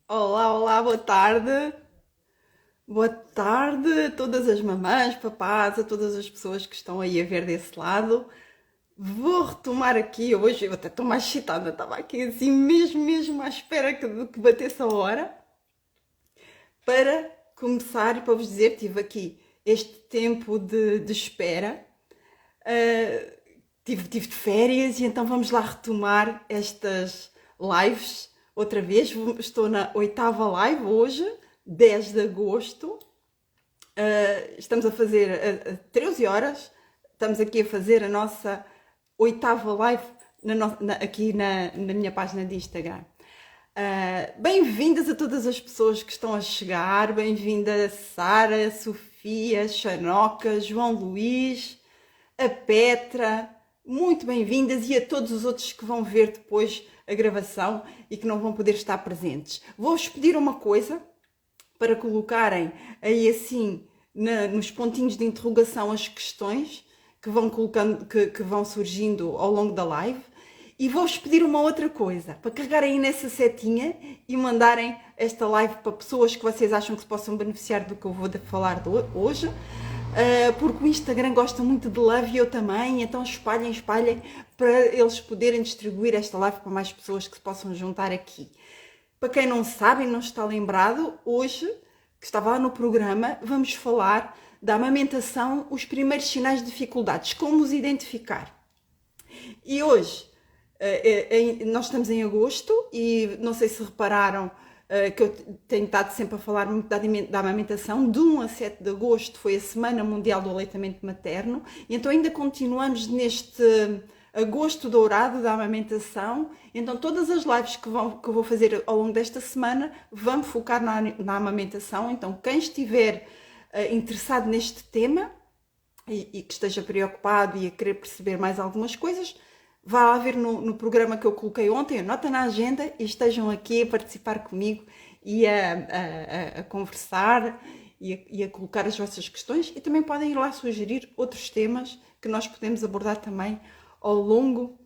Olá, olá, boa tarde. Boa tarde a todas as mamães, papás, a todas as pessoas que estão aí a ver desse lado. Vou retomar aqui hoje, eu até estou mais excitada, estava aqui assim mesmo à espera que batesse a hora para começar e para vos dizer, tive aqui este tempo de espera. Uh, tive de férias e então vamos lá retomar estas lives outra vez. Estou na oitava live hoje, 10 de agosto. Estamos a fazer a 13 horas. Estamos aqui a fazer a nossa oitava live aqui na minha página de Instagram. Bem-vindas a todas as pessoas que estão a chegar. Bem-vinda Sara, Sofia, Xanoca, João Luís, a Petra, muito bem-vindas, e a todos os outros que vão ver depois a gravação e que não vão poder estar presentes. Vou-vos pedir uma coisa para colocarem aí assim nos pontinhos de interrogação as questões que vão colocando, que vão surgindo ao longo da live. E vou-vos pedir uma outra coisa, para carregarem aí nessa setinha e mandarem esta live para pessoas que vocês acham que se possam beneficiar do que eu vou falar hoje. Porque o Instagram gosta muito de love e eu também, então espalhem para eles poderem distribuir esta live para mais pessoas que se possam juntar aqui. Para quem não sabe e não está lembrado, hoje, que estava lá no programa, vamos falar da amamentação, os primeiros sinais de dificuldades, como os identificar. E hoje, nós estamos em agosto e não sei se repararam que eu tenho estado sempre a falar muito da amamentação. De 1 a 7 de agosto foi a Semana Mundial do Aleitamento Materno, e então ainda continuamos neste agosto dourado da amamentação. Então todas as lives que eu vou fazer ao longo desta semana vão focar na amamentação. Então quem estiver interessado neste tema e que esteja preocupado e a querer perceber mais algumas coisas, vá lá ver no programa que eu coloquei ontem, anota na agenda e estejam aqui a participar comigo e a conversar e a colocar as vossas questões, e também podem ir lá sugerir outros temas que nós podemos abordar também ao longo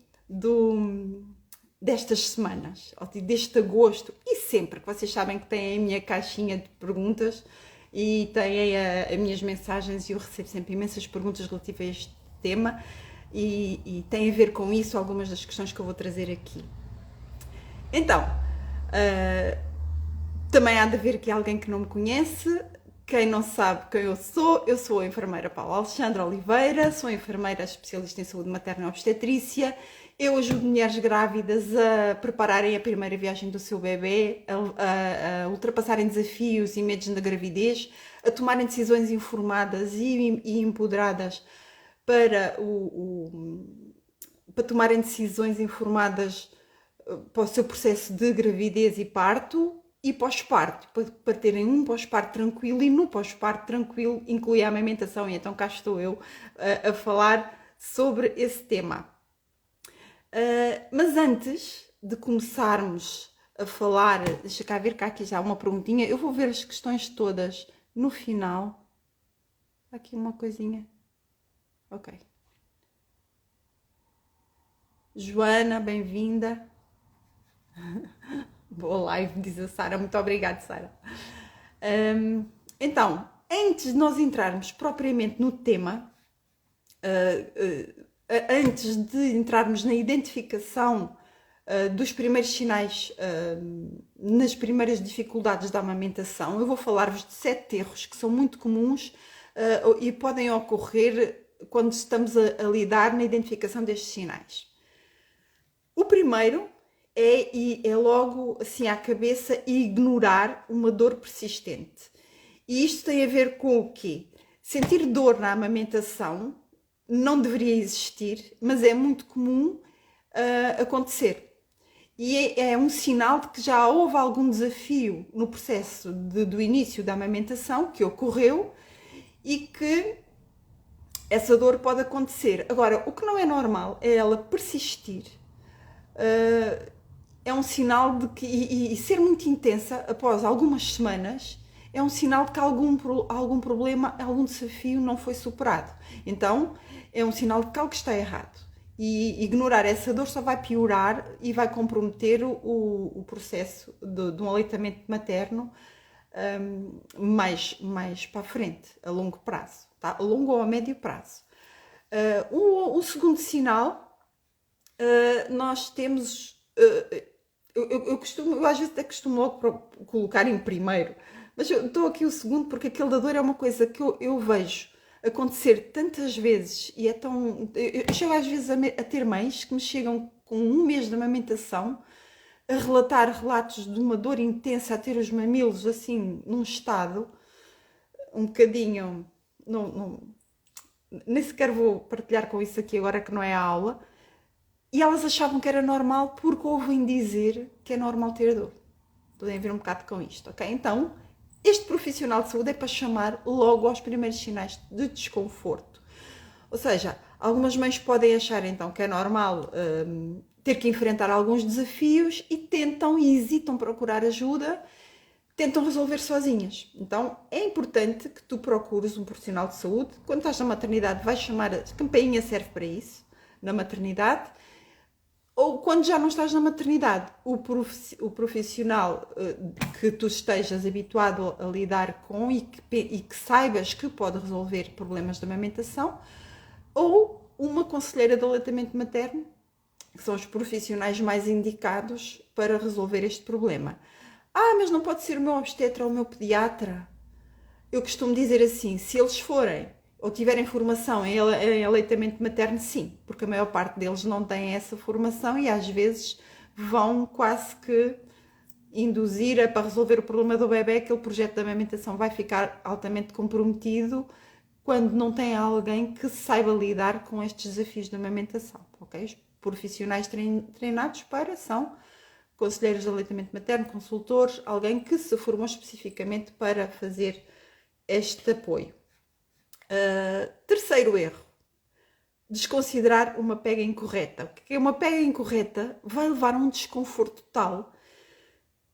destas semanas, deste agosto, e sempre que vocês sabem que têm a minha caixinha de perguntas e têm as minhas mensagens, e eu recebo sempre imensas perguntas relativas a este tema. E tem a ver com isso algumas das questões que eu vou trazer aqui. Então, também há de haver aqui alguém que não me conhece. Quem não sabe quem eu sou a enfermeira Paula Alexandra Oliveira, sou enfermeira especialista em saúde materna e obstetrícia. Eu ajudo mulheres grávidas a prepararem a primeira viagem do seu bebê, a ultrapassarem desafios e medos na gravidez, a tomarem decisões informadas e empoderadas para tomarem decisões informadas para o seu processo de gravidez e parto e pós-parto, para terem um pós-parto tranquilo, e no pós-parto tranquilo inclui a amamentação. E então cá estou eu a falar sobre esse tema. Mas antes de começarmos a falar, deixa cá ver, cá aqui já uma perguntinha, eu vou ver as questões todas no final. Aqui uma coisinha. Ok. Joana, bem-vinda. Boa live, diz a Sara. Muito obrigada, Sara. Então, antes de nós entrarmos propriamente no tema, antes de entrarmos na identificação dos primeiros sinais, nas primeiras dificuldades da amamentação, eu vou falar-vos de 7 erros que são muito comuns e podem ocorrer quando estamos a lidar na identificação destes sinais. O primeiro é logo assim à cabeça ignorar uma dor persistente. E isto tem a ver com o quê? Sentir dor na amamentação não deveria existir, mas é muito comum acontecer. E é um sinal de que já houve algum desafio no processo do início da amamentação que ocorreu e que essa dor pode acontecer. Agora, o que não é normal é ela persistir. É um sinal de que, e ser muito intensa após algumas semanas, é um sinal de que algum problema, algum desafio não foi superado. Então, é um sinal de que algo está errado. e ignorar essa dor só vai piorar e vai comprometer o processo de um aleitamento materno mais para a frente, a longo prazo, tá? A longo ou a médio prazo. O segundo sinal, nós temos, eu às vezes até costumo logo colocar em primeiro, mas eu estou aqui o segundo porque aquele da dor é uma coisa que eu vejo acontecer tantas vezes e é tão... Eu chego às vezes a ter mães que me chegam com um mês de amamentação a relatar relatos de uma dor intensa, a ter os mamilos assim num estado um bocadinho... nem sequer vou partilhar com isso aqui agora que não é a aula. E elas achavam que era normal porque ouvem dizer que é normal ter dor. Podem ver um bocado com isto, ok? Então, este profissional de saúde é para chamar logo aos primeiros sinais de desconforto. Ou seja, algumas mães podem achar então que é normal ter que enfrentar alguns desafios e tentam e hesitam procurar ajuda, tentam resolver sozinhas. Então é importante que tu procures um profissional de saúde. Quando estás na maternidade, vais chamar, a campainha serve para isso, na maternidade. Ou quando já não estás na maternidade, o profissional que tu estejas habituado a lidar com e que saibas que pode resolver problemas de amamentação, ou uma conselheira de aleitamento materno, que são os profissionais mais indicados para resolver este problema. Mas não pode ser o meu obstetra ou o meu pediatra. Eu costumo dizer assim, se eles forem ou tiverem formação em aleitamento materno, sim, porque a maior parte deles não tem essa formação e às vezes vão quase que induzir para resolver o problema do bebê, aquele projeto de amamentação vai ficar altamente comprometido quando não tem alguém que saiba lidar com estes desafios de amamentação, ok? Os profissionais treinados para são conselheiros de aleitamento materno, consultores, alguém que se formou especificamente para fazer este apoio. Terceiro erro, desconsiderar uma pega incorreta. O que é uma pega incorreta? Vai levar a um desconforto tal,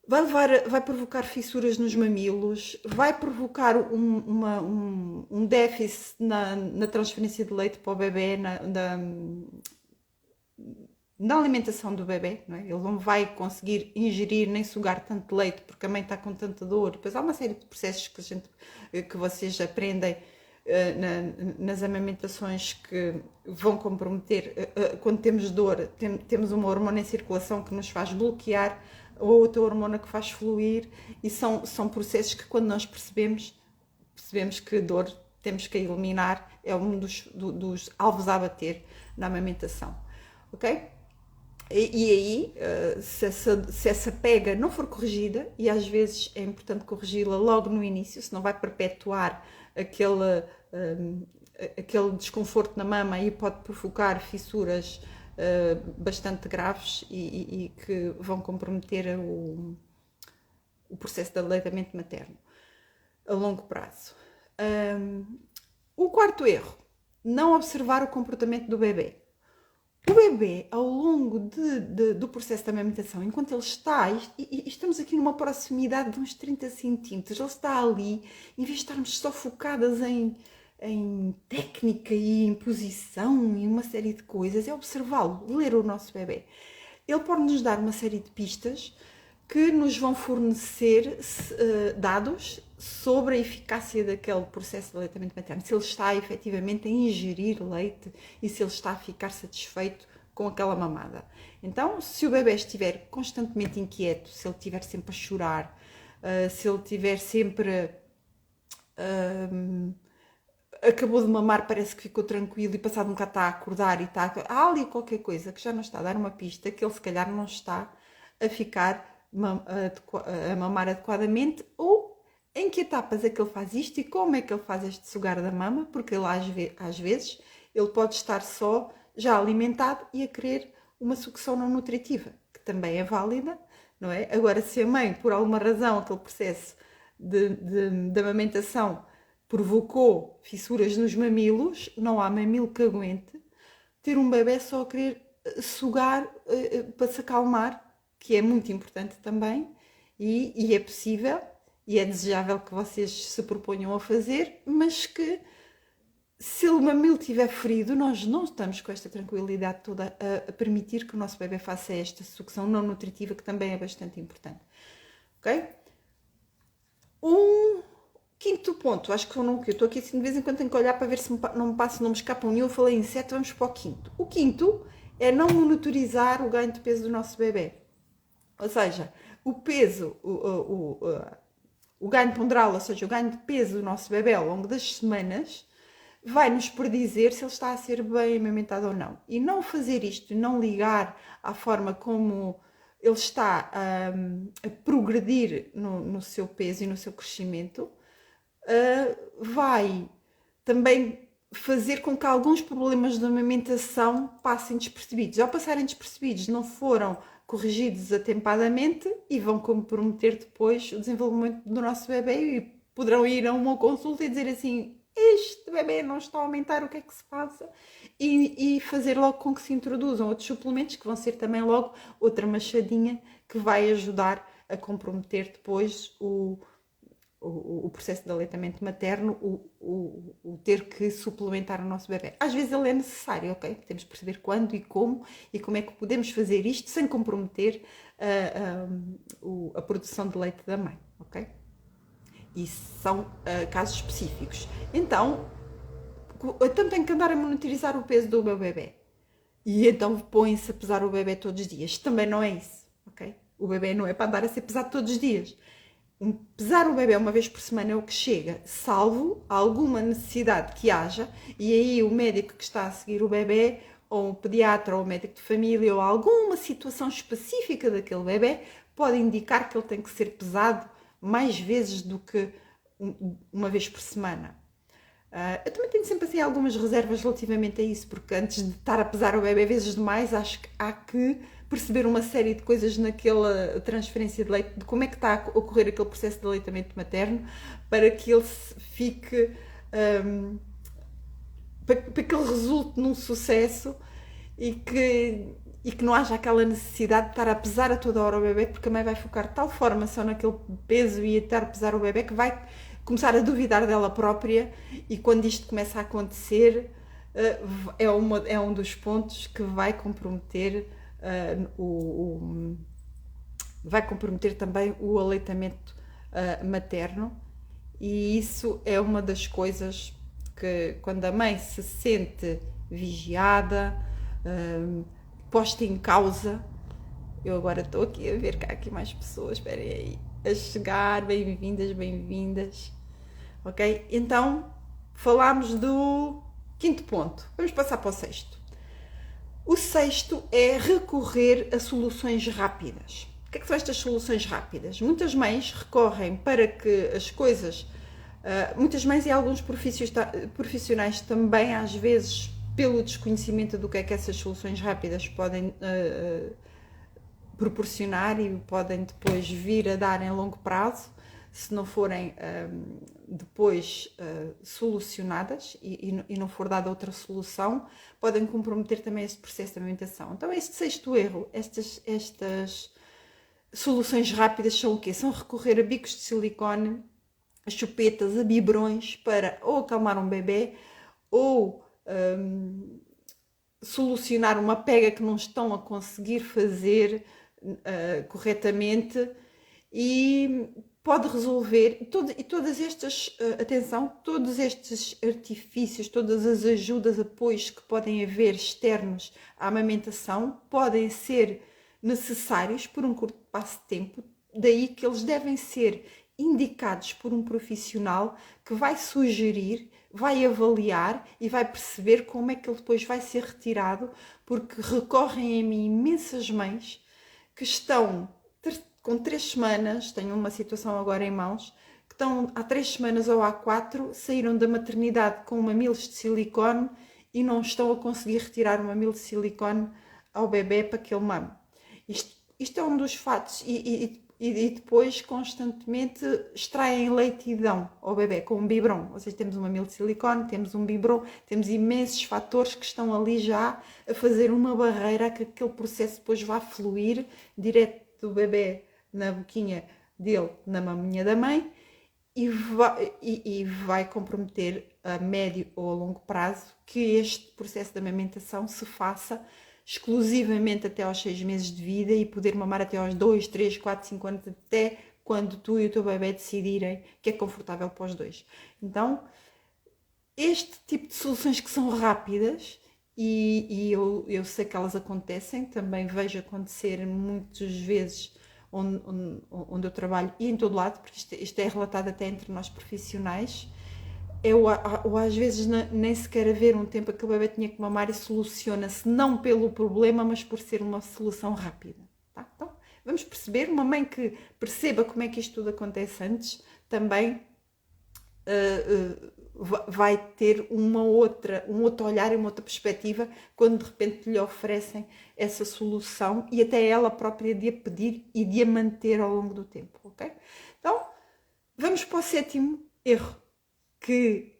vai provocar fissuras nos mamilos, vai provocar um déficit na transferência de leite para o bebê, na alimentação do bebê, não é? Ele não vai conseguir ingerir nem sugar tanto leite porque a mãe está com tanta dor. Depois há uma série de processos que vocês aprendem nas amamentações que vão comprometer. Quando temos dor, temos uma hormona em circulação que nos faz bloquear, ou outra hormona que faz fluir, e são processos que quando nós percebemos que dor temos que eliminar, é um dos alvos a abater na amamentação, ok? E aí, se essa pega não for corrigida, e às vezes é importante corrigi-la logo no início, senão vai perpetuar aquele desconforto na mama e pode provocar fissuras bastante graves e que vão comprometer o processo de aleitamento materno a longo prazo. O quarto erro, não observar o comportamento do bebê. O bebê, ao longo do processo de amamentação, enquanto ele está, e estamos aqui numa proximidade de uns 30 centímetros, ele está ali, em vez de estarmos só focadas em técnica e em posição e uma série de coisas, é observá-lo, ler o nosso bebê. Ele pode nos dar uma série de pistas que nos vão fornecer dados sobre a eficácia daquele processo de aleitamento materno, se ele está efetivamente a ingerir leite e se ele está a ficar satisfeito com aquela mamada. Então, se o bebê estiver constantemente inquieto, se ele estiver sempre a chorar, se ele estiver sempre... acabou de mamar, parece que ficou tranquilo e passado um bocado está a acordar e há ali qualquer coisa que já não está a dar uma pista que ele se calhar não está a ficar a mamar adequadamente, ou em que etapas é que ele faz isto e como é que ele faz este sugar da mama, porque ele às vezes ele pode estar só já alimentado e a querer uma sucção não nutritiva, que também é válida, não é? Agora, se a mãe, por alguma razão, aquele processo de amamentação provocou fissuras nos mamilos, não há mamilo que aguente ter um bebê só a querer sugar para se acalmar, que é muito importante também, e é possível e é desejável que vocês se proponham a fazer, mas que se o mamilo estiver ferido, nós não estamos com esta tranquilidade toda a permitir que o nosso bebê faça esta sucção não nutritiva, que também é bastante importante. Ok? Um quinto ponto, acho que foi um que eu estou aqui assim de vez em quando tenho que olhar para ver se não me escapa nenhum. Eu falei em 7, vamos para o quinto. O quinto é não monitorizar o ganho de peso do nosso bebê. Ou seja, o peso, o ganho ponderal, ou seja, o ganho de peso do nosso bebê ao longo das semanas, vai nos predizer se ele está a ser bem amamentado ou não. E não fazer isto, não ligar à forma como ele está a progredir no seu peso e no seu crescimento, vai também fazer com que alguns problemas de amamentação passem despercebidos. Ao passarem despercebidos, não foram corrigidos atempadamente e vão comprometer depois o desenvolvimento do nosso bebê, e poderão ir a uma consulta e dizer assim: este bebê não está a aumentar, o que é que se passa? E fazer logo com que se introduzam outros suplementos, que vão ser também logo outra machadinha que vai ajudar a comprometer depois o processo de aleitamento materno, o ter que suplementar o nosso bebê. Às vezes ele é necessário, ok? Temos que perceber quando e como é que podemos fazer isto sem comprometer a produção de leite da mãe, ok? Isso são casos específicos. Então tenho que andar a monitorizar o peso do meu bebê. E então põe-se a pesar o bebê todos os dias. Também não é isso, ok? O bebê não é para andar a ser pesado todos os dias. Pesar o bebê uma vez por semana é o que chega, salvo alguma necessidade que haja, e aí o médico que está a seguir o bebê, ou o pediatra, ou o médico de família, ou alguma situação específica daquele bebê, pode indicar que ele tem que ser pesado mais vezes do que uma vez por semana. Eu também tenho sempre assim algumas reservas relativamente a isso, porque antes de estar a pesar o bebê vezes demais, acho que há que perceber uma série de coisas naquela transferência de leite, de como é que está a ocorrer aquele processo de aleitamento materno, para que ele fique, para que ele resulte num sucesso e que não haja aquela necessidade de estar a pesar a toda hora o bebê, porque a mãe vai focar de tal forma só naquele peso e a estar a pesar o bebê que vai começar a duvidar dela própria, e quando isto começa a acontecer, é um dos pontos que vai comprometer vai comprometer também o aleitamento materno, e isso é uma das coisas que, quando a mãe se sente vigiada, posta em causa. Eu agora estou aqui a ver que há aqui mais pessoas, esperem aí, a chegar, bem-vindas. Ok? Então, falámos do quinto ponto. Vamos passar para o sexto. O sexto é recorrer a soluções rápidas. O que é que são estas soluções rápidas? Muitas mães recorrem para que as coisas... muitas mães e alguns profissionais também, às vezes, pelo desconhecimento do que é que essas soluções rápidas podem proporcionar e podem depois vir a dar em longo prazo, se não forem depois solucionadas e não for dada outra solução, podem comprometer também esse processo de amamentação. Então, este sexto erro, estas soluções rápidas são o quê? São recorrer a bicos de silicone, a chupetas, a biberões, para ou acalmar um bebê, ou solucionar uma pega que não estão a conseguir fazer corretamente, e pode resolver, e todas estas, atenção, todos estes artifícios, todas as ajudas, apoios que podem haver externos à amamentação, podem ser necessários por um curto espaço de tempo, daí que eles devem ser indicados por um profissional que vai sugerir, vai avaliar e vai perceber como é que ele depois vai ser retirado, porque recorrem a mim imensas mães que estão com 3 semanas, tenho uma situação agora em mãos, que estão há 3 semanas ou há 4, saíram da maternidade com mamilos de silicone e não estão a conseguir retirar o mamilo de silicone ao bebê para que ele mame. Isto é um dos fatos, e depois constantemente extraem leite e dão ao bebê com um biberon. Ou seja, temos um mamilo de silicone, temos um biberon, temos imensos fatores que estão ali já a fazer uma barreira a que aquele processo depois vá fluir direto do bebê na boquinha dele, na maminha da mãe, e vai comprometer a médio ou a longo prazo que este processo de amamentação se faça exclusivamente até aos 6 meses de vida e poder mamar até aos 2, 3, 4, 5 anos, até quando tu e o teu bebê decidirem que é confortável para os dois. Então, este tipo de soluções que são rápidas, e eu sei que elas acontecem, também vejo acontecer muitas vezes onde eu trabalho e em todo lado, porque isto é relatado até entre nós profissionais. Ou às vezes nem sequer haver um tempo que o bebê tinha que mamar e soluciona-se não pelo problema, mas por ser uma solução rápida. Tá? Então, vamos perceber, uma mãe que perceba como é que isto tudo acontece antes, também vai ter um outro olhar e uma outra perspectiva quando de repente lhe oferecem essa solução e até ela própria de a pedir e de a manter ao longo do tempo, ok? Então, vamos para o 7º erro, que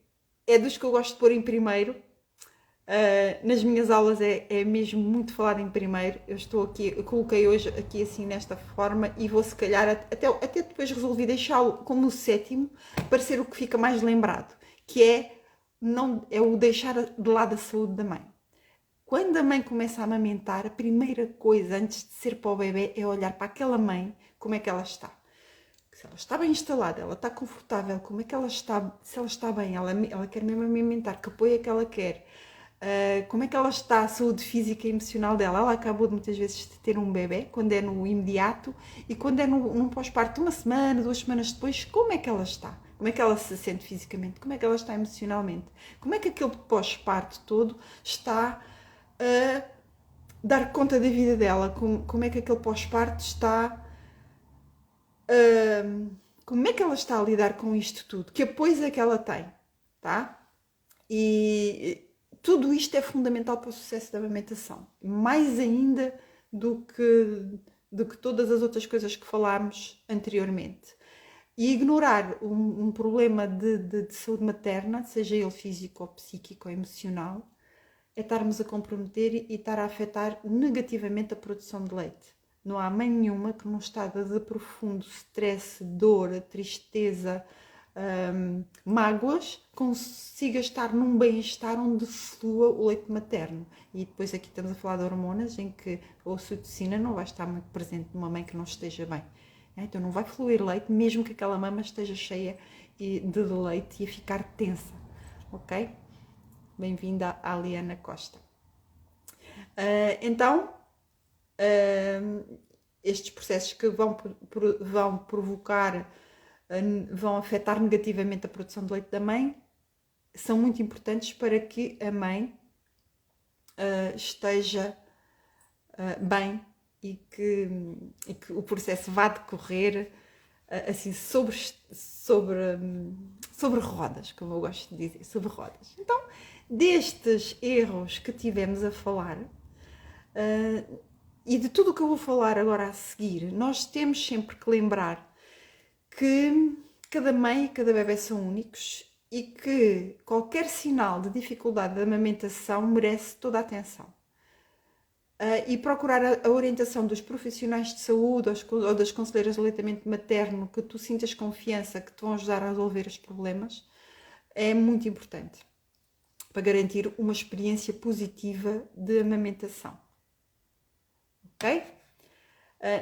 é dos que eu gosto de pôr em primeiro. Nas minhas aulas é mesmo muito falado em primeiro. Eu coloquei hoje aqui assim nesta forma e vou se calhar até depois resolvi deixá-lo como o 7º para ser o que fica mais lembrado, que é o deixar de lado a saúde da mãe. Quando a mãe começa a amamentar, a primeira coisa antes de ser para o bebê é olhar para aquela mãe, como é que ela está. Se ela está bem instalada, ela está confortável, como é que ela está, se ela está bem, ela quer mesmo amamentar, que apoio é que ela quer, como é que ela está, a saúde física e emocional dela. Ela acabou de muitas vezes de ter um bebê, quando é no imediato, e quando é num pós-parto, 1 semana, 2 semanas depois, como é que ela está? Como é que ela se sente fisicamente? Como é que ela está emocionalmente? Como é que aquele pós-parto todo está a dar conta da vida dela? Como é que aquele pós-parto está... como é que ela está a lidar com isto tudo? Que apoio é que ela tem? Tá? E tudo isto é fundamental para o sucesso da amamentação. Mais ainda do que todas as outras coisas que falámos anteriormente. E ignorar um problema de saúde materna, seja ele físico ou psíquico ou emocional, é estarmos a comprometer e estar a afetar negativamente a produção de leite. Não há mãe nenhuma que num estado de profundo stress, dor, tristeza, mágoas, consiga estar num bem-estar onde flua o leite materno. E depois aqui estamos a falar de hormonas, em que a ocitocina não vai estar muito presente numa mãe que não esteja bem. Então não vai fluir leite, mesmo que aquela mama esteja cheia de leite e a ficar tensa. Ok? Bem-vinda à Liana Costa. Então, estes processos que vão provocar, vão afetar negativamente a produção de leite da mãe, são muito importantes para que a mãe esteja bem e que o processo vá decorrer assim sobre rodas, como eu gosto de dizer, sobre rodas. Então, destes erros que tivemos a falar e de tudo o que eu vou falar agora a seguir, nós temos sempre que lembrar que cada mãe e cada bebê são únicos e que qualquer sinal de dificuldade de amamentação merece toda a atenção. E procurar a orientação dos profissionais de saúde ou das conselheiras de aleitamento materno que tu sintas confiança, que te vão ajudar a resolver os problemas, é muito importante para garantir uma experiência positiva de amamentação. Ok?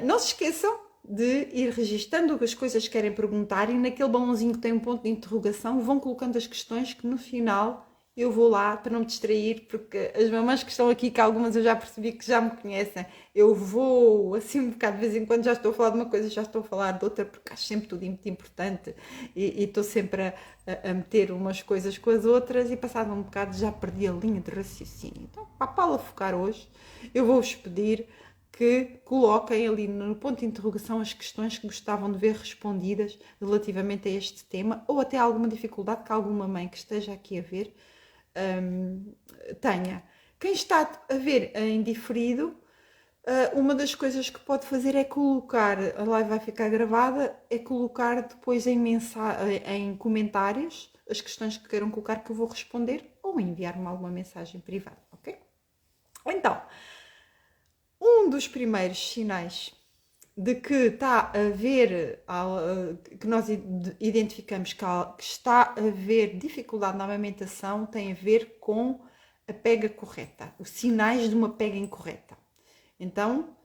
Não se esqueçam de ir registando as coisas que querem perguntar e naquele balãozinho que tem um ponto de interrogação vão colocando as questões que no final eu vou lá para não me distrair, porque as mamães que estão aqui, que algumas eu já percebi que já me conhecem, eu vou assim um bocado de vez em quando, já estou a falar de uma coisa, já estou a falar de outra, porque acho sempre tudo muito importante e estou sempre a meter umas coisas com as outras e passado um bocado já perdi a linha de raciocínio. Então, para a Paula focar hoje, eu vou-vos pedir que coloquem ali no ponto de interrogação as questões que gostavam de ver respondidas relativamente a este tema ou até alguma dificuldade que alguma mãe que esteja aqui a ver tenha. Quem está a ver em diferido, uma das coisas que pode fazer é colocar, a live vai ficar gravada, é colocar depois em comentários as questões que queiram colocar que eu vou responder ou enviar-me alguma mensagem privada, ok? Então, um dos primeiros sinais de que está a haver, que nós identificamos que está a haver dificuldade na amamentação, tem a ver com a pega correta, os sinais de uma pega incorreta. Então,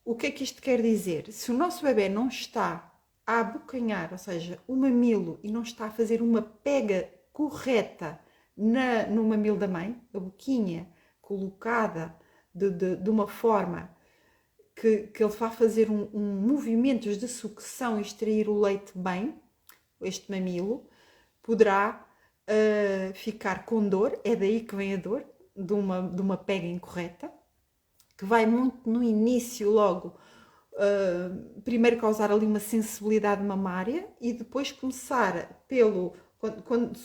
o que é que isto quer dizer? Se o nosso bebê não está a abocanhar, ou seja, o mamilo, e não está a fazer uma pega correta no mamilo da mãe, a boquinha colocada de uma forma que ele vá fazer movimentos de sucção e extrair o leite bem, este mamilo, poderá ficar com dor, é daí que vem a dor, de uma pega incorreta, que vai muito no início logo, primeiro causar ali uma sensibilidade mamária e depois começar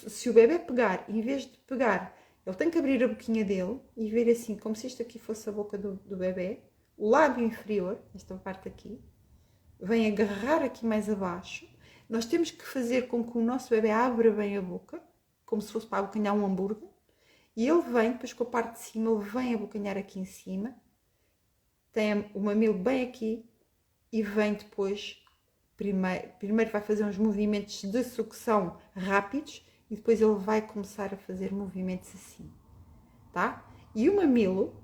se o bebê pegar, em vez de pegar, ele tem que abrir a boquinha dele e ver assim, como se isto aqui fosse a boca do bebê, o lábio inferior, esta parte aqui, vem agarrar aqui mais abaixo. Nós temos que fazer com que o nosso bebê abra bem a boca, como se fosse para abocanhar um hambúrguer, e ele vem, depois com a parte de cima, ele vem abocanhar aqui em cima, tem o mamilo bem aqui, e vem depois, primeiro vai fazer uns movimentos de sucção rápidos, e depois ele vai começar a fazer movimentos assim, tá? E o mamilo,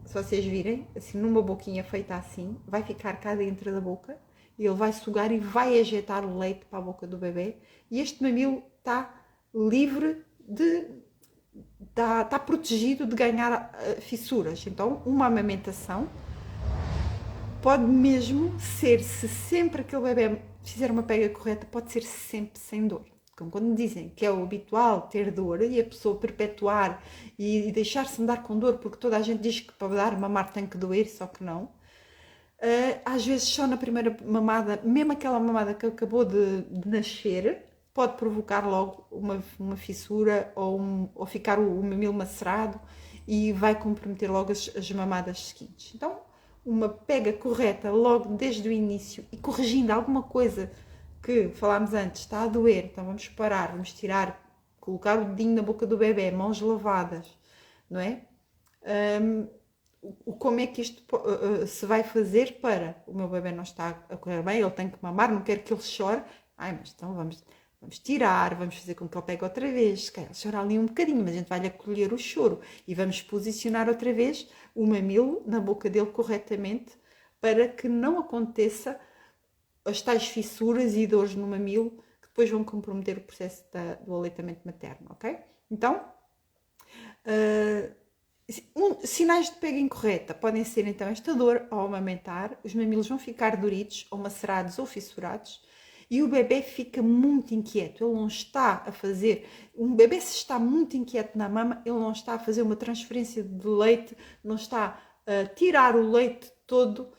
se vocês virem, assim, numa boquinha feita assim, vai ficar cá dentro da boca, e ele vai sugar e vai ejetar o leite para a boca do bebê, e este mamilo está livre está protegido de ganhar fissuras. Então, uma amamentação pode mesmo ser, se sempre aquele bebê fizer uma pega correta, pode ser sempre sem dor. Como quando dizem que é o habitual ter dor e a pessoa perpetuar e deixar-se andar com dor, porque toda a gente diz que para dar mamar tem que doer, só que não. Às vezes só na primeira mamada, mesmo aquela mamada que acabou de nascer, pode provocar logo uma fissura ou ficar o mamilo macerado e vai comprometer logo as mamadas seguintes. Então, uma pega correta logo desde o início e corrigindo alguma coisa que falámos antes, está a doer, então vamos parar, vamos tirar, colocar o dedinho na boca do bebê, mãos lavadas, não é? Como é que isto se vai fazer para o meu bebê não está a correr bem, ele tem que mamar, não quero que ele chore, mas então vamos tirar, vamos fazer com que ele pegue outra vez, se calhar chorar ali um bocadinho, mas a gente vai-lhe acolher o choro e vamos posicionar outra vez o mamilo na boca dele corretamente para que não aconteça as tais fissuras e dores no mamilo que depois vão comprometer o processo do aleitamento materno, ok? Então, sinais de pega incorreta podem ser então esta dor ao amamentar, os mamilos vão ficar duritos ou macerados ou fissurados, e o bebê fica muito inquieto, ele não está a fazer, um bebê se está muito inquieto na mama, ele não está a fazer uma transferência de leite, não está a tirar o leite todo,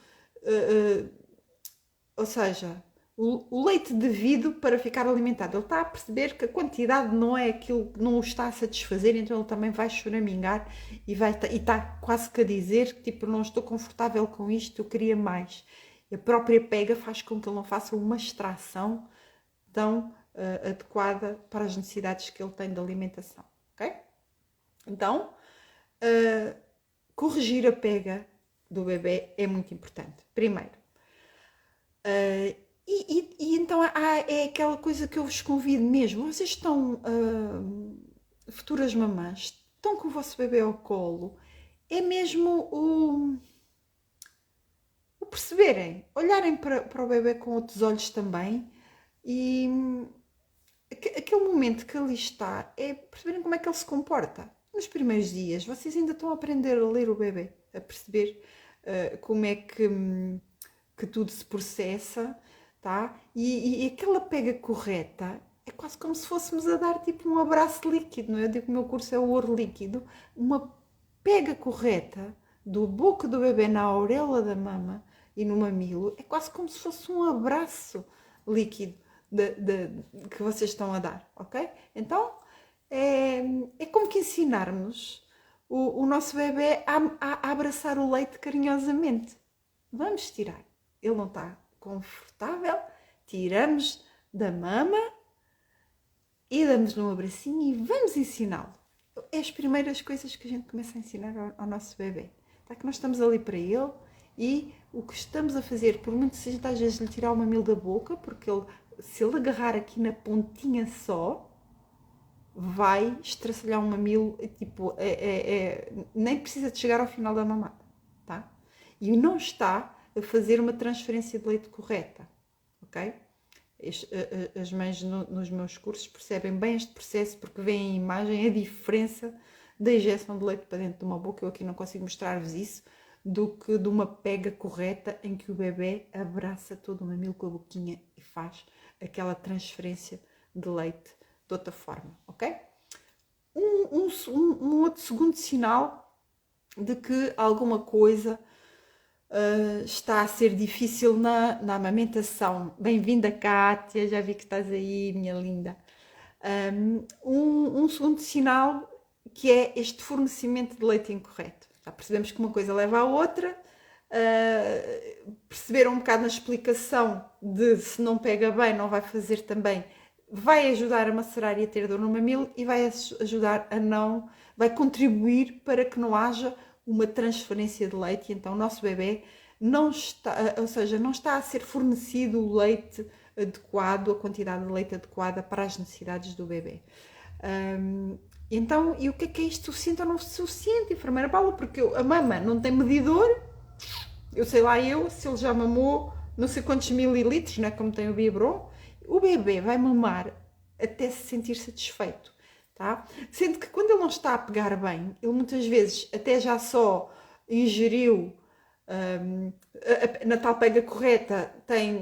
ou seja, o leite devido para ficar alimentado. Ele está a perceber que a quantidade não é aquilo que não o está a satisfazer, então ele também vai choramingar e está quase que a dizer que tipo, não estou confortável com isto, eu queria mais. A própria pega faz com que ele não faça uma extração tão adequada para as necessidades que ele tem de alimentação, ok? Então, corrigir a pega do bebê é muito importante. Primeiro, e então é aquela coisa que eu vos convido mesmo. Vocês estão, futuras mamãs, estão com o vosso bebê ao colo, é mesmo o perceberem, olharem para o bebê com outros olhos também e aquele momento que ali está é perceberem como é que ele se comporta. Nos primeiros dias, vocês ainda estão a aprender a ler o bebê, a perceber como é que tudo se processa, tá? E aquela pega correta é quase como se fôssemos a dar tipo um abraço líquido, não é? Eu digo que o meu curso é o ouro líquido. Uma pega correta do boca do bebê na auréola da mama e no mamilo é quase como se fosse um abraço líquido que vocês estão a dar, ok? Então é como que ensinarmos o nosso bebê a abraçar o leite carinhosamente. Vamos tirar. Ele não está confortável, tiramos da mama e damos-lhe um abracinho e vamos ensiná-lo. É as primeiras coisas que a gente começa a ensinar ao nosso bebê. Tá? Que nós estamos ali para ele e o que estamos a fazer, por muito que seja às vezes lhe tirar o mamilo da boca, porque se ele agarrar aqui na pontinha só, vai estraçalhar um mamilo, tipo, nem precisa de chegar ao final da mamada, tá? E não está a fazer uma transferência de leite correta, ok? As mães nos meus cursos percebem bem este processo porque veem a imagem, a diferença da injeção de leite para dentro de uma boca, eu aqui não consigo mostrar-vos isso, do que de uma pega correta em que o bebê abraça todo o mamilo com a boquinha e faz aquela transferência de leite de outra forma, ok? Um outro segundo sinal de que alguma coisa está a ser difícil na amamentação. Bem-vinda, Kátia, já vi que estás aí, minha linda. Um segundo sinal que é este fornecimento de leite incorreto. Já percebemos que uma coisa leva à outra, perceberam um bocado na explicação de se não pega bem, não vai fazer também, vai ajudar a macerar e a ter dor no mamilo e vai ajudar vai contribuir para que não haja uma transferência de leite, e então o nosso bebê não está, ou seja, não está a ser fornecido o leite adequado, a quantidade de leite adequada para as necessidades do bebê. Então, e o que é isto suficiente ou não suficiente, enfermeira Paula? Porque a mama não tem medidor, eu sei lá se ele já mamou não sei quantos mililitros, não é como tem o biberon, o bebê vai mamar até se sentir satisfeito, tá? Sendo que quando ele não está a pegar bem, ele muitas vezes até já só ingeriu na tal pega correta,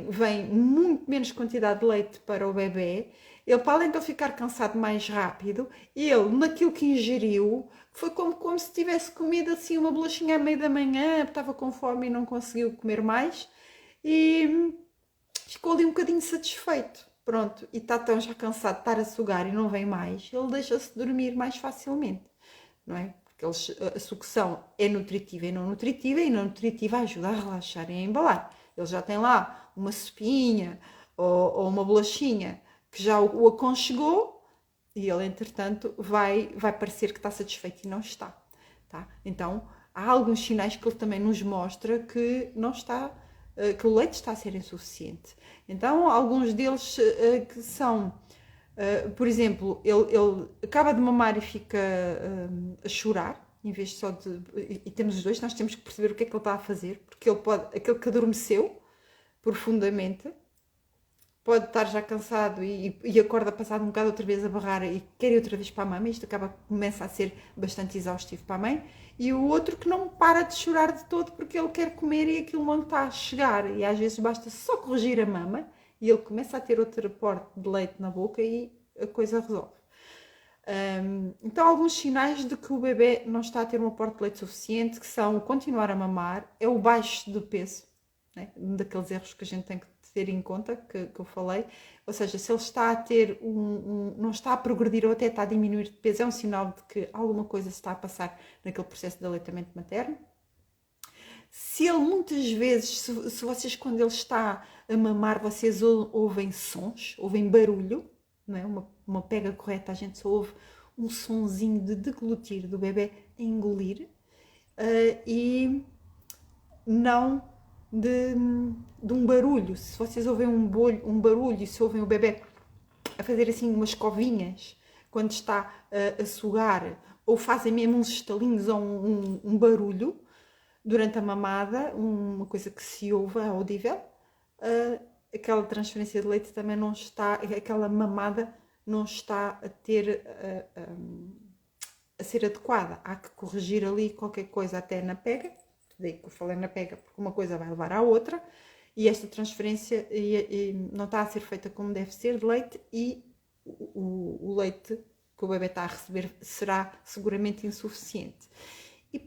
vem muito menos quantidade de leite para o bebê. Ele, para além de ele ficar cansado mais rápido, ele, naquilo que ingeriu, foi como se tivesse comido assim uma bolachinha à meia da manhã, estava com fome e não conseguiu comer mais, e ficou ali um bocadinho satisfeito. Pronto, e está tão já cansado de estar a sugar e não vem mais, ele deixa-se dormir mais facilmente, não é? Porque a sucção é nutritiva e não nutritiva, e não nutritiva ajuda a relaxar e a embalar. Ele já tem lá uma sopinha ou uma bolachinha que já o aconchegou, e ele, entretanto, vai parecer que está satisfeito e não está, tá? Então, há alguns sinais que ele também nos mostra que não está, que o leite está a ser insuficiente. Então, alguns deles que são, por exemplo, ele acaba de mamar e fica a chorar, em vez só de... E temos os dois, nós temos que perceber o que é que ele está a fazer, porque ele pode, aquele que adormeceu profundamente, pode estar já cansado e acorda passado um bocado outra vez a barrar e quer ir outra vez para a mãe, isto começa a ser bastante exaustivo para a mãe, e o outro que não para de chorar de todo porque ele quer comer e aquilo não está a chegar, e às vezes basta só corrigir a mama e ele começa a ter outro aporte de leite na boca e a coisa resolve. Então, alguns sinais de que o bebê não está a ter um aporte de leite suficiente, que são continuar a mamar, é o baixo de peso, né? Um daqueles erros que a gente tem que ter em conta, que eu falei, ou seja, se ele está a ter não está a progredir ou até está a diminuir de peso, é um sinal de que alguma coisa se está a passar naquele processo de aleitamento materno. Se ele muitas vezes, se vocês quando ele está a mamar, vocês ouvem sons, ouvem barulho, não é? Uma pega correta, a gente só ouve um sonzinho de deglutir do bebê a engolir, e não de um barulho. Se vocês ouvem um barulho, se ouvem o bebê a fazer assim umas covinhas quando está a sugar, ou fazem mesmo uns estalinhos ou um barulho durante a mamada, uma coisa que se ouve audível, aquela transferência de leite também não está, aquela mamada não está a ter a ser adequada. Há que corrigir ali qualquer coisa até na pega, daí que eu falei na pega, porque uma coisa vai levar à outra, e esta transferência não está a ser feita como deve ser de leite, e o leite que o bebê está a receber será seguramente insuficiente.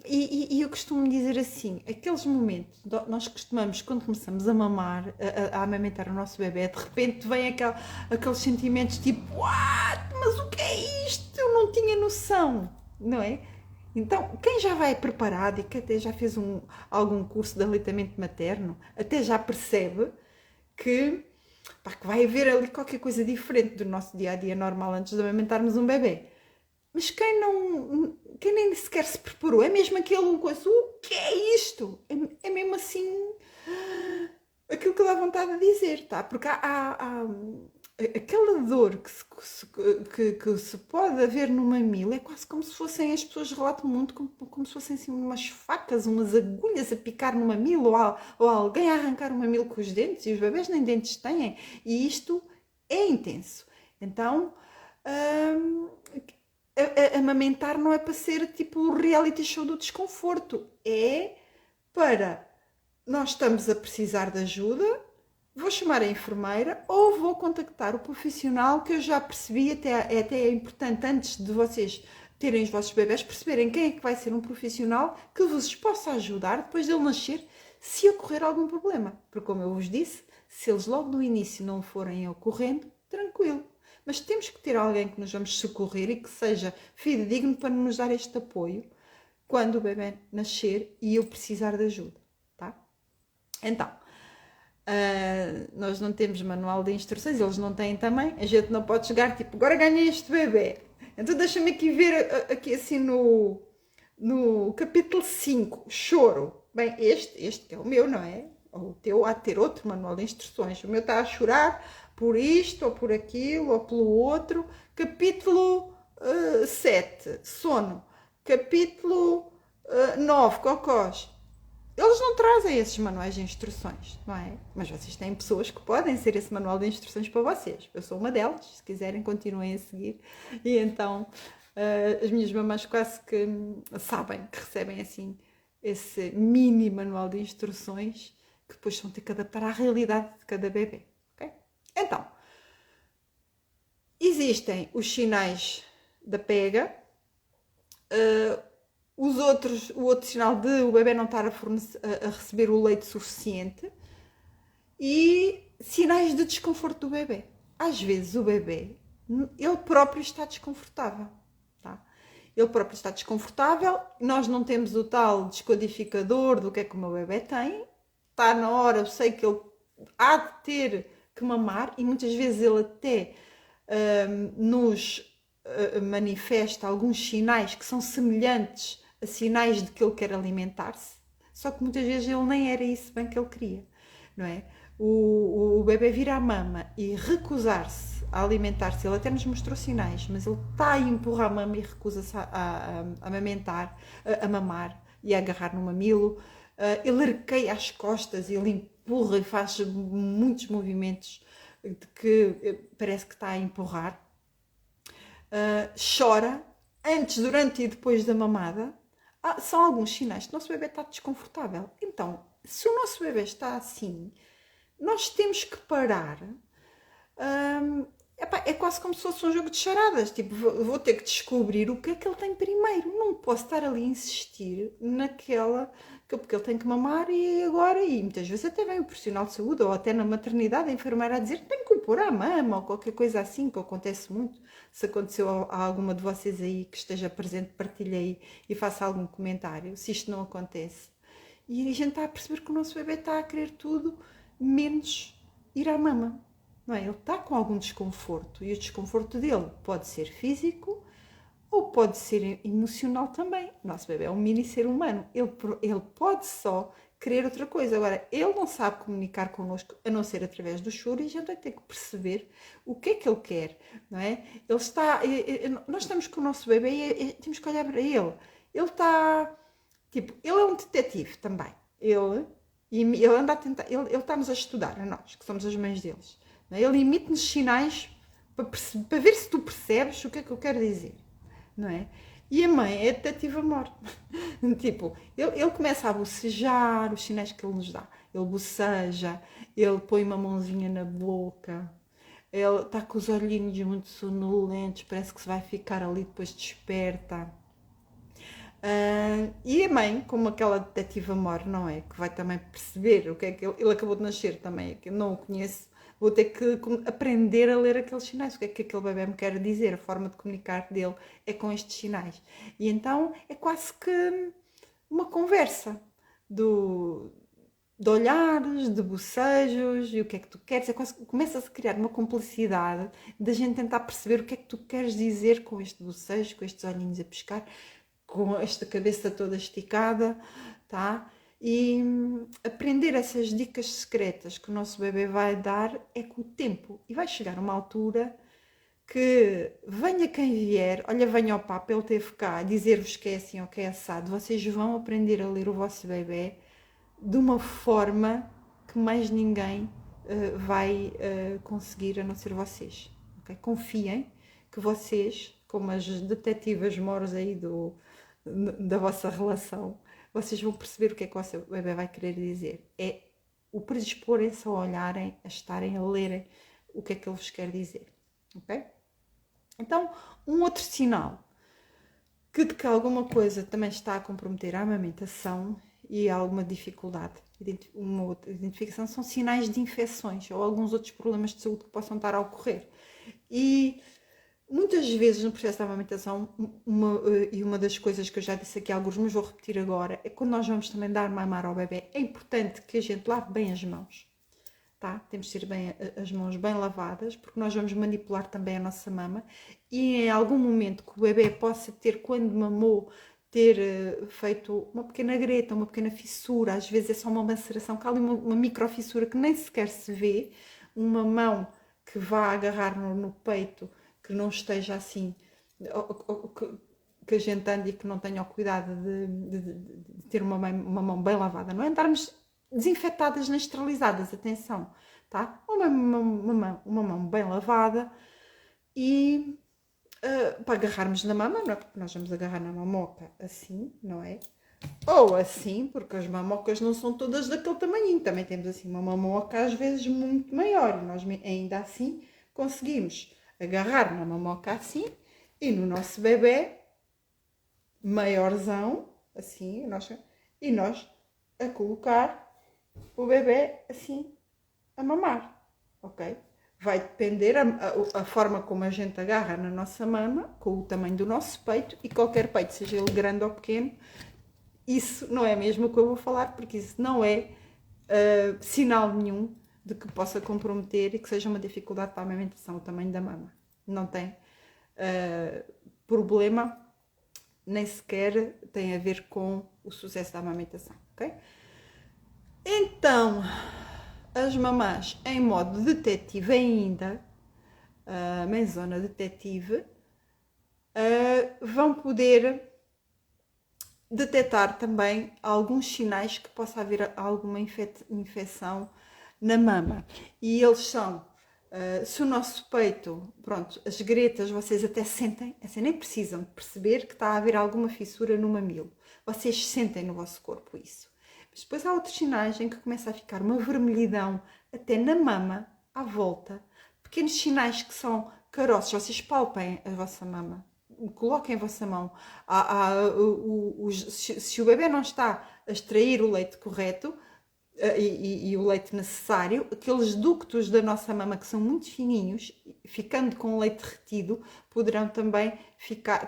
E eu costumo dizer assim, aqueles momentos, nós costumamos, quando começamos a mamar, a amamentar o nosso bebê, de repente vem aqueles sentimentos tipo, what? Mas o que é isto? Eu não tinha noção, não é? Então, quem já vai preparado e que até já fez algum curso de aleitamento materno, até já percebe que vai haver ali qualquer coisa diferente do nosso dia-a-dia normal antes de amamentarmos um bebê. Mas quem nem sequer se preparou, é mesmo aquele coisa, o que é isto? É mesmo assim, aquilo que dá vontade de dizer, tá? Porque há aquela dor que se pode haver no mamilo, é quase como se fossem, as pessoas relatam muito, como se fossem assim, umas facas, umas agulhas a picar no mamilo, ou alguém a arrancar o mamilo com os dentes, e os bebés nem dentes têm, e isto é intenso. Então, hum, amamentar não é para ser tipo o reality show do desconforto, é para nós estamos a precisar de ajuda, vou chamar a enfermeira ou vou contactar o profissional, que eu já percebi, até é importante antes de vocês terem os vossos bebés, perceberem quem é que vai ser um profissional que vos possa ajudar depois dele nascer, se ocorrer algum problema. Porque como eu vos disse, se eles logo no início não forem ocorrendo, tranquilo. Mas temos que ter alguém que nos vamos socorrer e que seja fidedigno para nos dar este apoio quando o bebê nascer e eu precisar de ajuda, tá? Então, nós não temos manual de instruções, eles não têm também, a gente não pode chegar tipo, agora ganhei este bebê. Então deixa-me aqui ver, aqui assim no capítulo 5, choro. Bem, este que é o meu, não é? Ou o teu há de ter outro manual de instruções. O meu está a chorar por isto, ou por aquilo, ou pelo outro. Capítulo 7, sono. Capítulo 9, cocós. Eles não trazem esses manuais de instruções, não é? Mas vocês têm pessoas que podem ser esse manual de instruções para vocês. Eu sou uma delas, se quiserem continuem a seguir. E então as minhas mamães quase que sabem que recebem assim esse mini manual de instruções que depois vão ter que adaptar à realidade de cada bebê. Okay? Então, existem os sinais da pega, o outro sinal de o bebê não estar a receber o leite suficiente e sinais de desconforto do bebê. Às vezes o bebê, ele próprio está desconfortável. Tá? Ele próprio está desconfortável, nós não temos o tal descodificador do que é que o meu bebê tem. Está na hora, eu sei que ele há de ter que mamar e muitas vezes ele até nos manifesta alguns sinais que são semelhantes a sinais de que ele quer alimentar-se, só que muitas vezes ele nem era isso bem que ele queria, não é? O bebê vir à mama e recusar-se a alimentar-se, ele até nos mostrou sinais, mas ele está a empurrar a mama e recusa-se a amamentar, a mamar e a agarrar no mamilo, ele arqueia as costas, ele empurra e faz muitos movimentos de que parece que está a empurrar, chora antes, durante e depois da mamada. São alguns sinais que o nosso bebê está desconfortável. Então, se o nosso bebê está assim, nós temos que parar. É quase como se fosse um jogo de charadas. Tipo, vou ter que descobrir o que é que ele tem primeiro. Não posso estar ali a insistir naquela... Porque ele tem que mamar e agora... E muitas vezes até vem o profissional de saúde ou até na maternidade a enfermeira a dizer que tem que pôr à mama ou qualquer coisa assim, que acontece muito. Se aconteceu a alguma de vocês aí que esteja presente, partilhe aí e faça algum comentário, se isto não acontece. E a gente está a perceber que o nosso bebê está a querer tudo menos ir à mama. Não é? Ele está com algum desconforto e o desconforto dele pode ser físico ou pode ser emocional também. O nosso bebê é um mini ser humano, ele pode só querer outra coisa. Agora, ele não sabe comunicar connosco a não ser através do choro e a gente vai ter que perceber o que é que ele quer, não é? Ele está, nós estamos com o nosso bebê e temos que olhar para ele. Ele está, tipo, ele é um detetive também. Ele anda a tentar, ele está-nos a estudar, a nós, que somos as mães deles. Ele emite-nos sinais para ver se tu percebes o que é que eu quero dizer, não é? E a mãe é detetive a morte. Tipo, ele começa a bocejar, os sinais que ele nos dá. Ele boceja, ele põe uma mãozinha na boca, ele está com os olhinhos muito sonolentos, parece que se vai ficar ali, depois desperta. E a mãe, como aquela detetive amor, não é? Que vai também perceber o que é que ele acabou de nascer também, que eu não o conheço. Vou ter que aprender a ler aqueles sinais, o que é que aquele bebê me quer dizer, a forma de comunicar dele é com estes sinais. E então é quase que uma conversa de olhares, de bocejos, e o que é que tu queres. É quase, começa-se a criar uma complicidade da gente tentar perceber o que é que tu queres dizer com este bocejo, com estes olhinhos a pescar, com esta cabeça toda esticada, tá? E aprender essas dicas secretas que o nosso bebê vai dar é com o tempo. E vai chegar uma altura que venha quem vier, olha, venha ao Papa, ele teve cá, dizer-vos que é assim ou que é assado, vocês vão aprender a ler o vosso bebê de uma forma que mais ninguém vai conseguir a não ser vocês. Okay? Confiem que vocês, como as detetives moros aí da vossa relação, vocês vão perceber o que é que o vosso bebê vai querer dizer. É o predisporem-se a olharem, a estarem a lerem o que é que ele vos quer dizer. Ok? Então, um outro sinal de que alguma coisa também está a comprometer a amamentação e alguma dificuldade, uma outra identificação, são sinais de infecções ou alguns outros problemas de saúde que possam estar a ocorrer. E muitas vezes no processo da amamentação, uma das coisas que eu já disse aqui alguns, mas vou repetir agora, é quando nós vamos também dar mamar ao bebê, é importante que a gente lave bem as mãos. Tá? Temos de ter bem, as mãos bem lavadas, porque nós vamos manipular também a nossa mama e em algum momento que o bebê possa ter, quando mamou, ter feito uma pequena greta, uma pequena fissura, às vezes é só uma maceração, que há ali uma microfissura que nem sequer se vê, uma mão que vá agarrar no peito, que não esteja assim, que a gente ande e que não tenha o cuidado de ter uma mão bem lavada, não é? Andarmos desinfetadas nem esterilizadas, atenção, tá? Uma mão bem lavada e para agarrarmos na mama, não é? Porque nós vamos agarrar na mamoca assim, não é? Ou assim, porque as mamocas não são todas daquele tamanhinho, também temos assim uma mamoca às vezes muito maior, e nós ainda assim conseguimos agarrar na mamoca assim e no nosso bebê maiorzão, assim, e nós a colocar o bebê assim a mamar, ok? Vai depender a forma como a gente agarra na nossa mama, com o tamanho do nosso peito, e qualquer peito, seja ele grande ou pequeno, isso não é mesmo o que eu vou falar, porque isso não é sinal nenhum de que possa comprometer e que seja uma dificuldade para a amamentação, o tamanho da mama. Não tem problema, nem sequer tem a ver com o sucesso da amamentação, ok? Então, as mamãs em modo detetive ainda, em zona detetive, vão poder detectar também alguns sinais que possa haver alguma infecção na mama. E eles são, se o nosso peito, pronto, as gretas, vocês até sentem, assim, nem precisam perceber que está a haver alguma fissura no mamilo. Vocês sentem no vosso corpo isso. Mas depois há outros sinais em que começa a ficar uma vermelhidão até na mama, à volta. Pequenos sinais que são caroços. Vocês palpem a vossa mama. Coloquem a vossa mão. Se o bebê não está a extrair o leite correto e o leite necessário, aqueles ductos da nossa mama que são muito fininhos, ficando com o leite retido, poderão também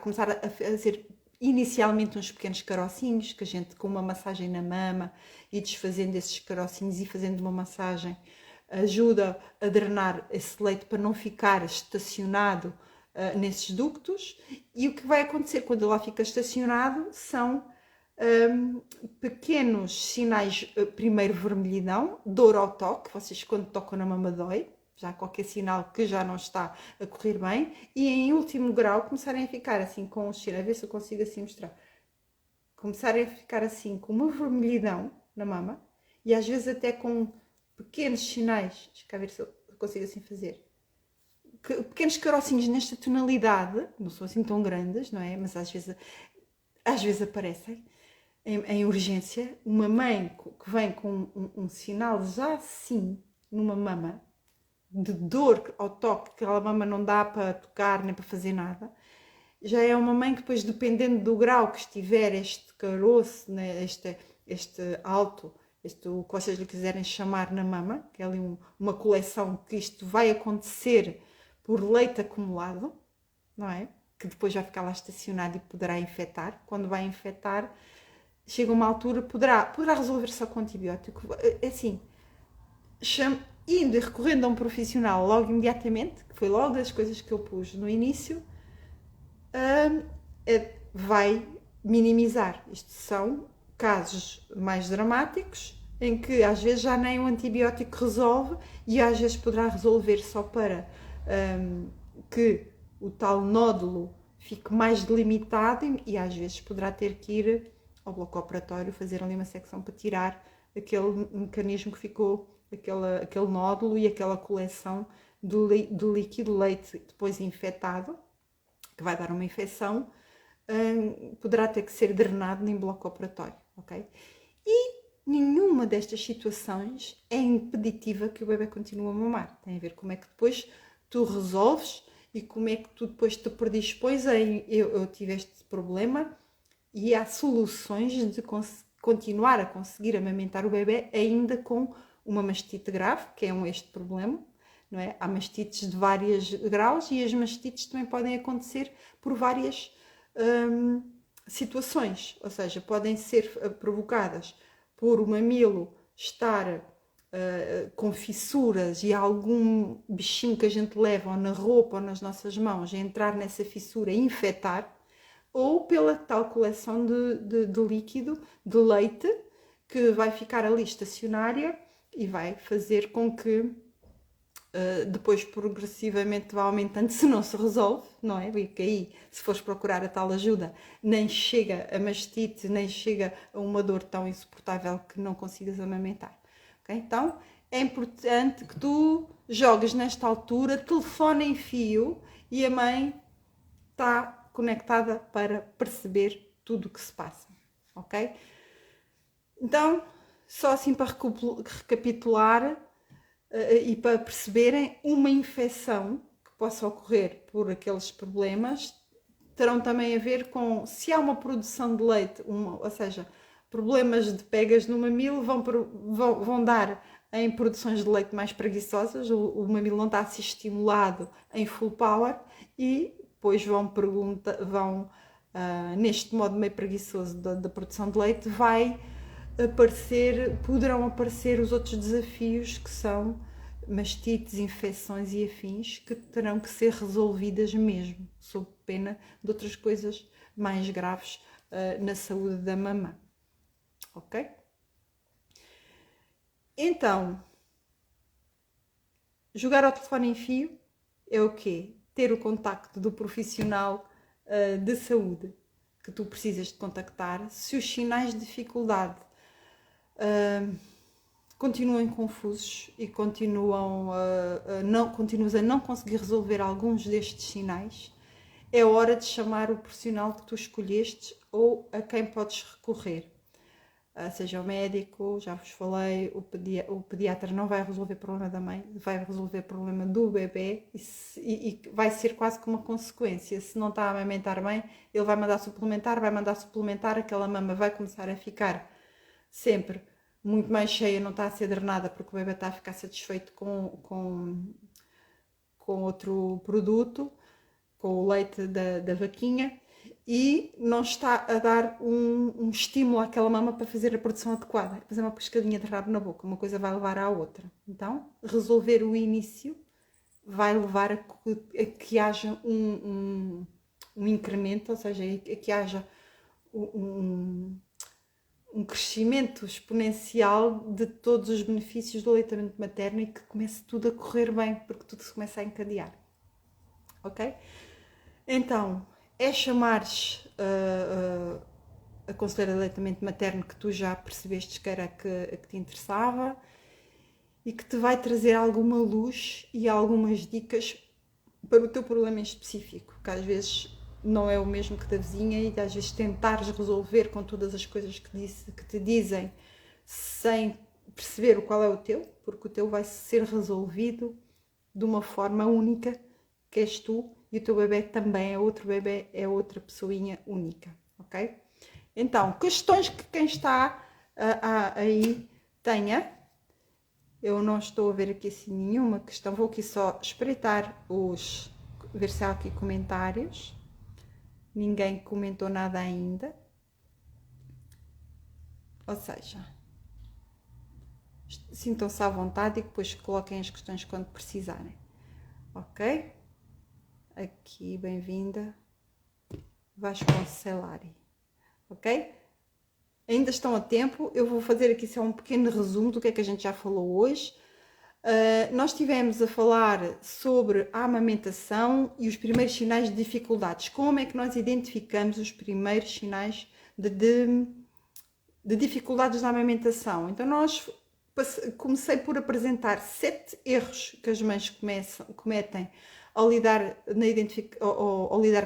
começar a fazer inicialmente uns pequenos carocinhos, que a gente com uma massagem na mama e desfazendo esses carocinhos e fazendo uma massagem ajuda a drenar esse leite para não ficar estacionado nesses ductos. E o que vai acontecer quando ele lá fica estacionado são pequenos sinais, primeiro vermelhidão, dor ao toque, vocês quando tocam na mama dói, já qualquer sinal que já não está a correr bem, e em último grau começarem a ficar assim com os sinais, a ver se eu consigo assim mostrar, começarem a ficar assim com uma vermelhidão na mama, e às vezes até com pequenos sinais, deixa cá ver se eu consigo assim fazer, pequenos carocinhos nesta tonalidade, não são assim tão grandes, não é? Mas às vezes aparecem em urgência, uma mãe que vem com um sinal já assim numa mama, de dor ao toque, que a mama não dá para tocar nem para fazer nada, já é uma mãe que depois, dependendo do grau que estiver este caroço, né, este alto, o que vocês lhe quiserem chamar na mama, que é ali uma coleção que isto vai acontecer por leite acumulado, não é? Que depois vai ficar lá estacionado e poderá infectar. Quando vai infectar, chega uma altura, poderá resolver só com antibiótico. Assim, indo e recorrendo a um profissional logo imediatamente, que foi logo das coisas que eu pus no início, vai minimizar. Isto são casos mais dramáticos, em que às vezes já nem o antibiótico resolve e às vezes poderá resolver só para que o tal nódulo fique mais delimitado e às vezes poderá ter que ir ao bloco operatório fazer ali uma secção para tirar aquele mecanismo que ficou, aquele nódulo e aquela coleção do líquido leite depois infectado, que vai dar uma infecção, poderá ter que ser drenado em bloco operatório, ok? E nenhuma destas situações é impeditiva que o bebê continue a mamar. Tem a ver como é que depois tu resolves e como é que tu depois te predispões a eu tive este problema e há soluções de continuar a conseguir amamentar o bebê ainda com uma mastite grave, que é este problema, não é? Há mastites de vários graus e as mastites também podem acontecer por várias situações, ou seja, podem ser provocadas por o mamilo estar com fissuras e algum bichinho que a gente leva ou na roupa ou nas nossas mãos entrar nessa fissura e infectar, ou pela tal coleção de líquido, de leite, que vai ficar ali estacionária e vai fazer com que depois progressivamente vá aumentando, se não se resolve, não é? Porque aí, se fores procurar a tal ajuda, nem chega a mastite, nem chega a uma dor tão insuportável que não consigas amamentar. Okay? Então, é importante que tu jogues nesta altura, telefone em fio e a mãe está conectada para perceber tudo o que se passa, ok? Então, só assim para recapitular e para perceberem, uma infecção que possa ocorrer por aqueles problemas terão também a ver com se há uma produção de leite, ou seja, problemas de pegas no mamilo vão dar em produções de leite mais preguiçosas, o mamilo não está a ser estimulado em full power e depois neste modo meio preguiçoso da produção de leite, poderão aparecer os outros desafios que são mastites, infecções e afins que terão que ser resolvidas mesmo, sob pena de outras coisas mais graves na saúde da mamã. Ok? Então, jogar ao telefone em fio é o quê? Ter o contacto do profissional de saúde que tu precisas de contactar se os sinais de dificuldade continuam confusos e continuas a não conseguir resolver alguns destes sinais, é hora de chamar o profissional que tu escolheste ou a quem podes recorrer. Seja o médico, já vos falei, o pediatra não vai resolver o problema da mãe, vai resolver o problema do bebê e vai ser quase como uma consequência. Se não está a amamentar bem, ele vai mandar suplementar, aquela mama vai começar a ficar sempre muito mais cheia, não está a ser drenada porque o bebê está a ficar satisfeito com outro produto, com o leite da vaquinha, e não está a dar um estímulo àquela mama para fazer a produção adequada. Fazer uma pescadinha de rabo na boca, uma coisa vai levar à outra. Então, resolver o início vai levar a que haja um incremento, ou seja, a que haja um crescimento exponencial de todos os benefícios do aleitamento materno e que comece tudo a correr bem, porque tudo se começa a encadear. Ok? Então, é chamares a conselheira de aleitamento materno que tu já percebeste que era que te interessava e que te vai trazer alguma luz e algumas dicas para o teu problema em específico, que às vezes não é o mesmo que da vizinha e às vezes tentares resolver com todas as coisas que te dizem sem perceber qual é o teu, porque o teu vai ser resolvido de uma forma única, que és tu, e o teu bebê também é outro bebê, é outra pessoinha única, ok? Então, questões que quem está aí tenha, eu não estou a ver aqui assim nenhuma questão, vou aqui só espreitar ver se há aqui comentários. Ninguém comentou nada ainda. Ou seja, sintam-se à vontade e depois coloquem as questões quando precisarem. Ok? Aqui, bem-vinda, Vasconcelari. Ok? Ainda estão a tempo. Eu vou fazer aqui só um pequeno resumo do que é que a gente já falou hoje. Nós estivemos a falar sobre a amamentação e os primeiros sinais de dificuldades. Como é que nós identificamos os primeiros sinais de dificuldades na amamentação? Então, comecei por apresentar 7 erros que as mães cometem ao lidar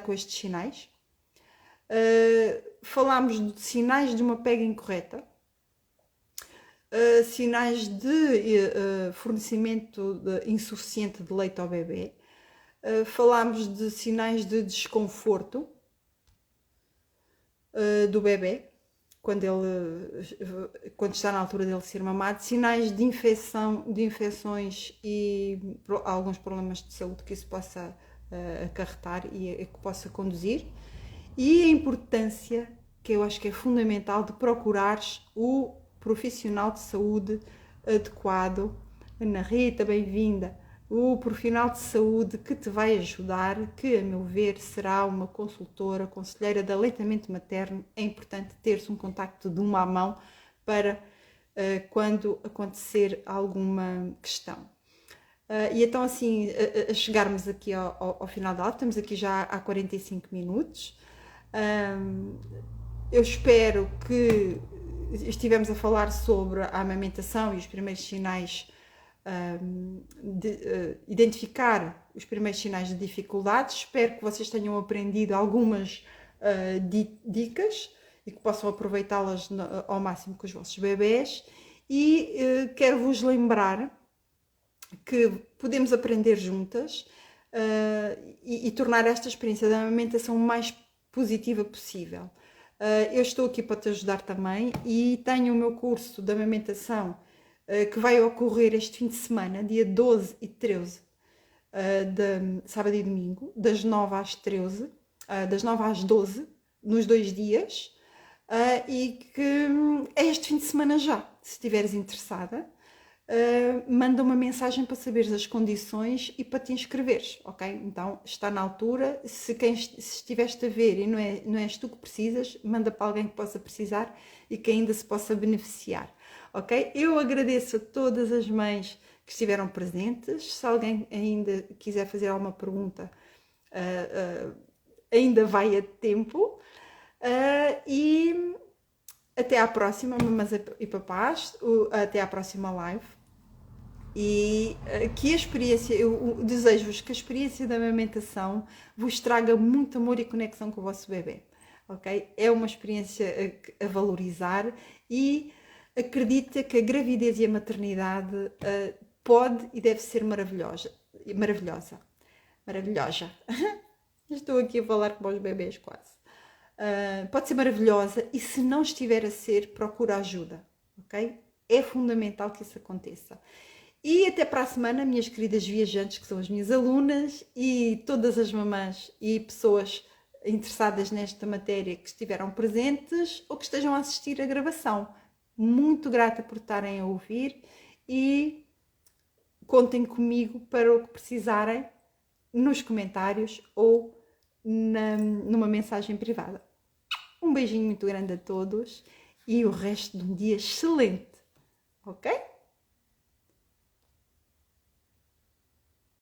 com estes sinais. Falámos de sinais de uma pega incorreta, sinais de fornecimento insuficiente de leite ao bebê, falámos de sinais de desconforto do bebê quando está na altura dele ser mamado, sinais de infecções e alguns problemas de saúde que isso possa acarretar e que possa conduzir, e a importância, que eu acho que é fundamental, de procurares o profissional de saúde adequado. Ana Rita, bem-vinda. O profissional de saúde que te vai ajudar, que a meu ver será uma consultora, conselheira de aleitamento materno. É importante ter-se um contacto de uma à mão para quando acontecer alguma questão. E então, assim, a chegarmos aqui ao final da aula, estamos aqui já há 45 minutos. Eu espero que estivemos a falar sobre a amamentação e os primeiros sinais, identificar os primeiros sinais de dificuldades. Espero que vocês tenham aprendido algumas dicas e que possam aproveitá-las ao máximo com os vossos bebés. E quero-vos lembrar que podemos aprender juntas e tornar esta experiência da amamentação mais positiva possível. Eu estou aqui para te ajudar também e tenho o meu curso de amamentação que vai ocorrer este fim de semana, dia 12 e 13, de sábado e domingo, das 9 às 13, das 9 às 12, nos 2 dias, e que é este fim de semana já. Se estiveres interessada, manda uma mensagem para saberes as condições e para te inscreveres, ok? Então está na altura. Se estiveste a ver e não és tu que precisas, manda para alguém que possa precisar e que ainda se possa beneficiar, ok? Eu agradeço a todas as mães que estiveram presentes. Se alguém ainda quiser fazer alguma pergunta, ainda vai a tempo. E até à próxima, mamães e papás, até à próxima live. E que a experiência, eu desejo-vos que a experiência da amamentação vos traga muito amor e conexão com o vosso bebê, ok? É uma experiência a valorizar e acredita que a gravidez e a maternidade pode e deve ser maravilhosa. Estou aqui a falar com os bebês quase. Pode ser maravilhosa e se não estiver a ser, procura ajuda, ok? É fundamental que isso aconteça. E até para a semana, minhas queridas viajantes, que são as minhas alunas, e todas as mamãs e pessoas interessadas nesta matéria que estiveram presentes ou que estejam a assistir a gravação. Muito grata por estarem a ouvir e contem comigo para o que precisarem nos comentários ou numa mensagem privada. Um beijinho muito grande a todos e o resto de um dia excelente, ok?